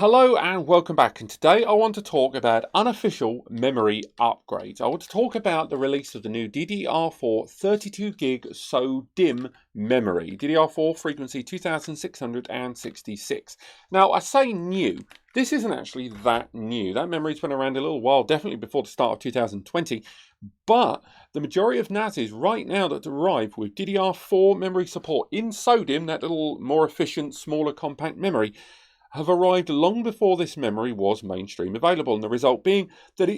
Hello and welcome back, and today I want to talk about unofficial memory upgrades. I want to talk about the release of the new DDR4 32GB SO-DIMM memory, DDR4 frequency 2666. Now I say new, this isn't actually that new. That memory's been around a little while, definitely before the start of 2020, but the majority of NASs right now that arrive with DDR4 memory support in SO-DIMM, that little more efficient, smaller compact memory, have arrived long before this memory was mainstream available, and the result being that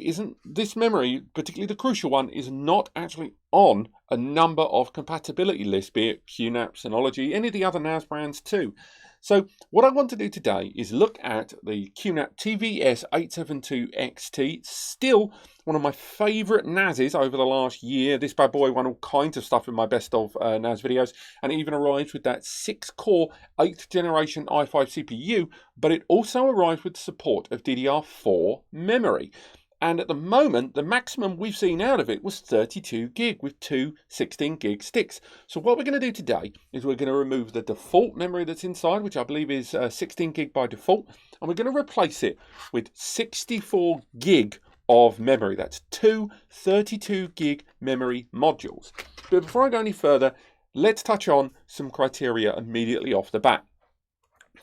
this memory, particularly the crucial one, is not actually on a number of compatibility lists, be it QNAP, Synology, any of the other NAS brands too. So what I want to do today is look at the QNAP TVS-872XT, still one of my favourite NASs over the last year. This bad boy won all kinds of stuff in my best of NAS videos, and it even arrives with that 6-core 8th generation i5 CPU, but it also arrives with support of DDR4 memory. And at the moment, the maximum we've seen out of it was 32 gig with two 16 gig sticks. So what we're going to do today is we're going to remove the default memory that's inside, which I believe is 16 gig by default, and we're going to replace it with 64 gig of memory. That's two 32 gig memory modules. But before I go any further, let's touch on some criteria immediately off the bat.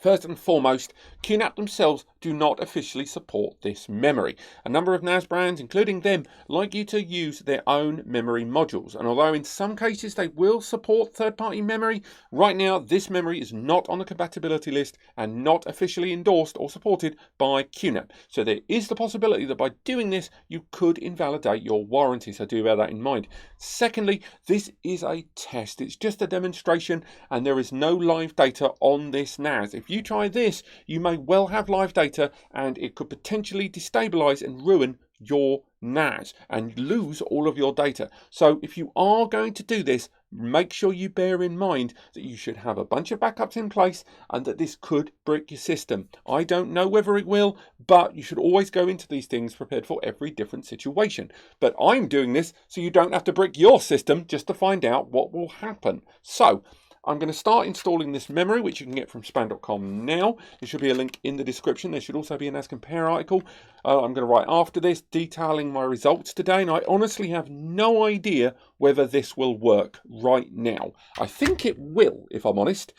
First and foremost, QNAP themselves do not officially support this memory. A number of NAS brands, including them, like you to use their own memory modules. And although in some cases they will support third-party memory, right now this memory is not on the compatibility list and not officially endorsed or supported by QNAP. So there is the possibility that by doing this, you could invalidate your warranty. So do bear that in mind. Secondly, this is a test. It's just a demonstration, and there is no live data on this NAS. If you try this, you may well have live data, and it could potentially destabilize and ruin your NAS and lose all of your data. So if you are going to do this, make sure you bear in mind that you should have a bunch of backups in place and that this could break your system. I don't know whether it will, but you should always go into these things prepared for every different situation. But I'm doing this so you don't have to break your system just to find out what will happen. So I'm going to start installing this memory, which you can get from span.com now. There should be a link in the description. There should also be a NAS Compare article. I'm going to write after this, detailing my results today, and I honestly have no idea whether this will work right now. I think it will, if I'm honest.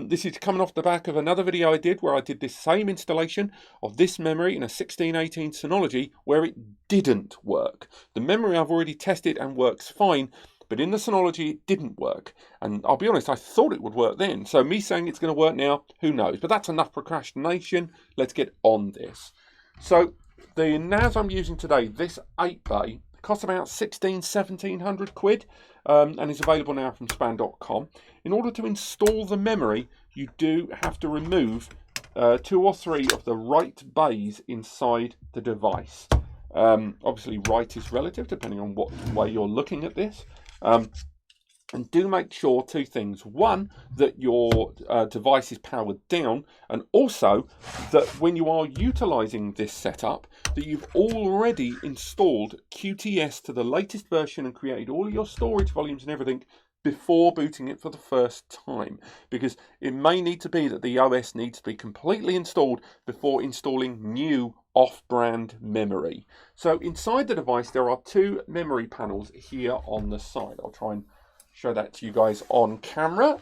This is coming off the back of another video I did where I did this same installation of this memory in a 1618 Synology where it didn't work. The memory I've already tested and works fine, but in the Synology, it didn't work. And I'll be honest, I thought it would work then. So me saying it's going to work now, who knows? But that's enough procrastination. Let's get on this. So the NAS I'm using today, this 8-bay, costs about 1700 quid and is available now from span.com. In order to install the memory, you do have to remove 2 or 3 of the right bays inside the device. Obviously, right is relative depending on what way you're looking at this. And do make sure 2 things. One, that your device is powered down, and also that when you are utilizing this setup, that you've already installed QTS to the latest version and created all of your storage volumes and everything before booting it for the first time, because it may need to be that the OS needs to be completely installed before installing new off-brand memory. So inside the device there are 2 memory panels here on the side. I'll try and show that to you guys on camera,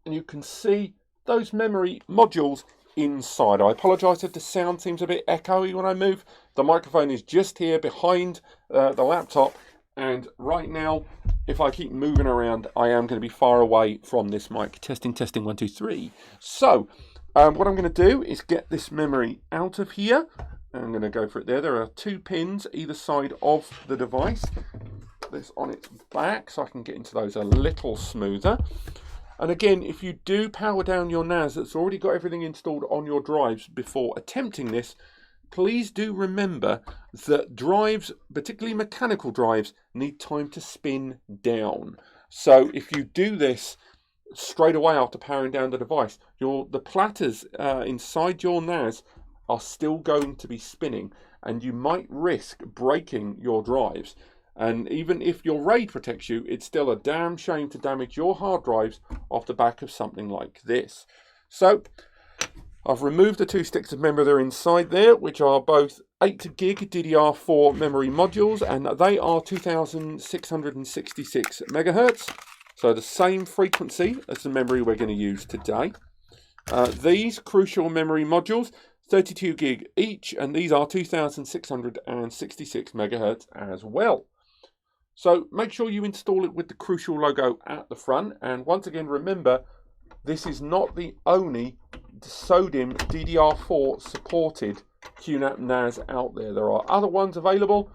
and you can see those memory modules inside. I apologise if the sound seems a bit echoey when I move. The microphone is just here behind the laptop, and right now if I keep moving around I am going to be far away from this mic. Testing 1 2 3. So what I'm going to do is get this memory out of here. I'm going to go for it there. There are 2 pins either side of the device. Put this on its back so I can get into those a little smoother. And again, if you do power down your NAS that's already got everything installed on your drives before attempting this, please do remember that drives, particularly mechanical drives, need time to spin down. So if you do this straight away after powering down the device, the platters inside your NAS are still going to be spinning, and you might risk breaking your drives. And even if your RAID protects you, it's still a damn shame to damage your hard drives off the back of something like this. So I've removed the 2 sticks of memory that are inside there, which are both 8 gig DDR4 memory modules, and they are 2666 megahertz. So the same frequency as the memory we're going to use today. These crucial memory modules, 32 gig each, and these are 2666 megahertz as well. So make sure you install it with the Crucial logo at the front, and once again remember, this is not the only SODIMM DDR4 supported QNAP NAS out there. There are other ones available,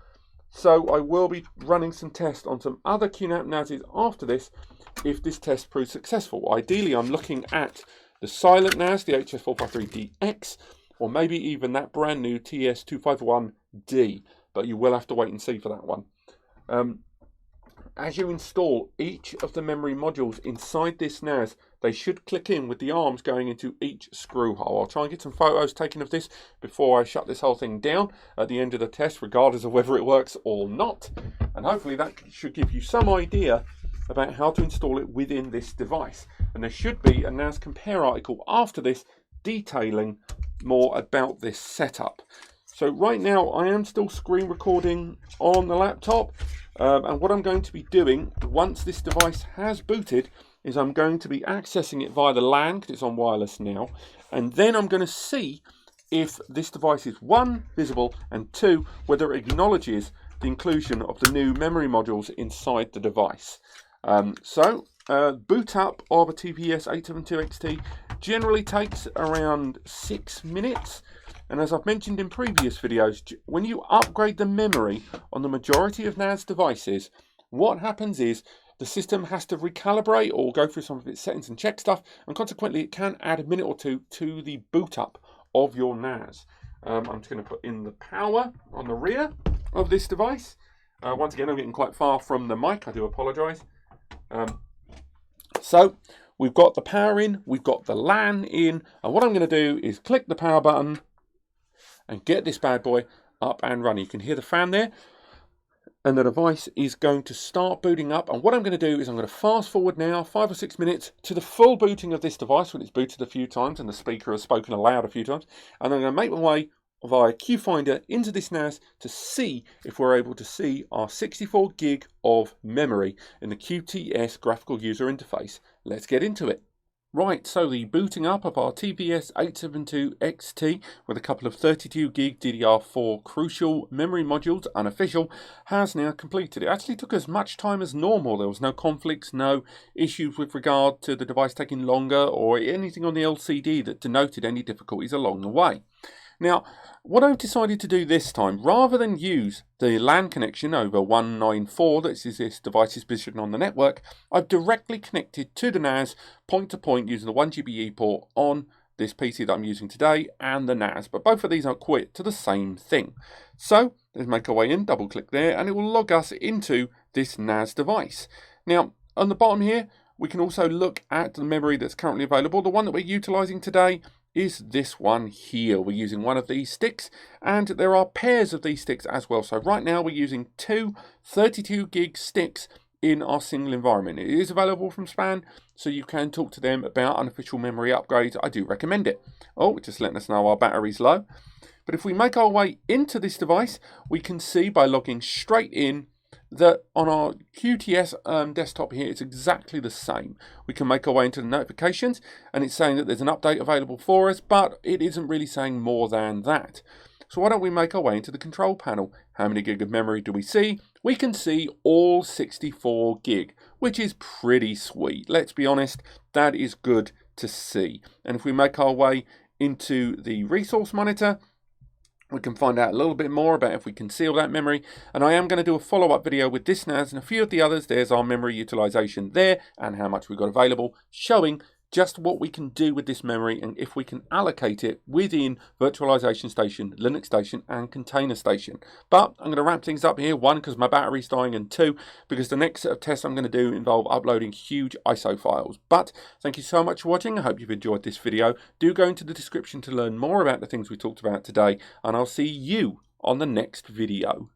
so I will be running some tests on some other QNAP NASs after this if this test proves successful. Ideally, I'm looking at the silent NAS, the HS453DX, or maybe even that brand new TS251D, but you will have to wait and see for that one. As you install each of the memory modules inside this NAS, they should click in with the arms going into each screw hole. I'll try and get some photos taken of this before I shut this whole thing down at the end of the test, regardless of whether it works or not. And hopefully that should give you some idea about how to install it within this device. And there should be a NAS Compare article after this detailing more about this setup. So right now I am still screen recording on the laptop, and what I'm going to be doing once this device has booted is I'm going to be accessing it via the LAN, because it's on wireless now, and then I'm going to see if this device is 1, visible, and 2, whether it acknowledges the inclusion of the new memory modules inside the device. Boot up of a TVS-872XT generally takes around 6 minutes. And as I've mentioned in previous videos, when you upgrade the memory on the majority of NAS devices, what happens is the system has to recalibrate or go through some of its settings and check stuff, and consequently it can add a minute or two to the boot up of your NAS. I'm just going to put in the power on the rear of this device. Once again, I'm getting quite far from the mic, I do apologise. So we've got the power in, we've got the LAN in, and what I'm going to do is click the power button and get this bad boy up and running. You can hear the fan there, and the device is going to start booting up. And what I'm going to do is I'm going to fast forward now 5 or 6 minutes to the full booting of this device when it's booted a few times and the speaker has spoken aloud a few times, and I'm going to make my way via QFinder into this NAS to see if we're able to see our 64 gig of memory in the QTS graphical user interface. Let's get into it. Right, so the booting up of our TVS-872XT with a couple of 32 gig DDR4 crucial memory modules, Unofficial, has now completed. It actually took as much time as normal. There was no conflicts, no issues with regard to the device taking longer or anything on the LCD that denoted any difficulties along the way. Now, what I've decided to do this time, rather than use the LAN connection over 194 that is this device's position on the network, I've directly connected to the NAS point to point using the 1GBE port on this PC that I'm using today and the NAS, but both of these are equipped to the same thing. So let's make our way in, double click there, and it will log us into this NAS device. Now, on the bottom here, we can also look at the memory that's currently available. The one that we're utilizing today is this one here. We're using one of these sticks, and there are pairs of these sticks as well. So right now we're using two 32 gig sticks in our single environment. It is available from Span, so you can talk to them about unofficial memory upgrades. I do recommend it. Oh, just letting us know our battery's low. But if we make our way into this device, we can see by logging straight in that on our QTS desktop here, it's exactly the same. We can make our way into the notifications, and it's saying that there's an update available for us, but it isn't really saying more than that. So why don't we make our way into the control panel? How many gig of memory do we see? We can see all 64 gig, which is pretty sweet. Let's be honest, that is good to see. And if we make our way into the resource monitor, we can find out a little bit more about if we can seal that memory. And I am going to do a follow-up video with this NAS and a few of the others. There's our memory utilization there and how much we've got available, showing just what we can do with this memory and if we can allocate it within Virtualization Station, Linux Station and Container Station. But I'm going to wrap things up here, one, because my battery's dying, and two, because the next set of tests I'm going to do involve uploading huge ISO files. But thank you so much for watching. I hope you've enjoyed this video. Do go into the description to learn more about the things we talked about today, and I'll see you on the next video.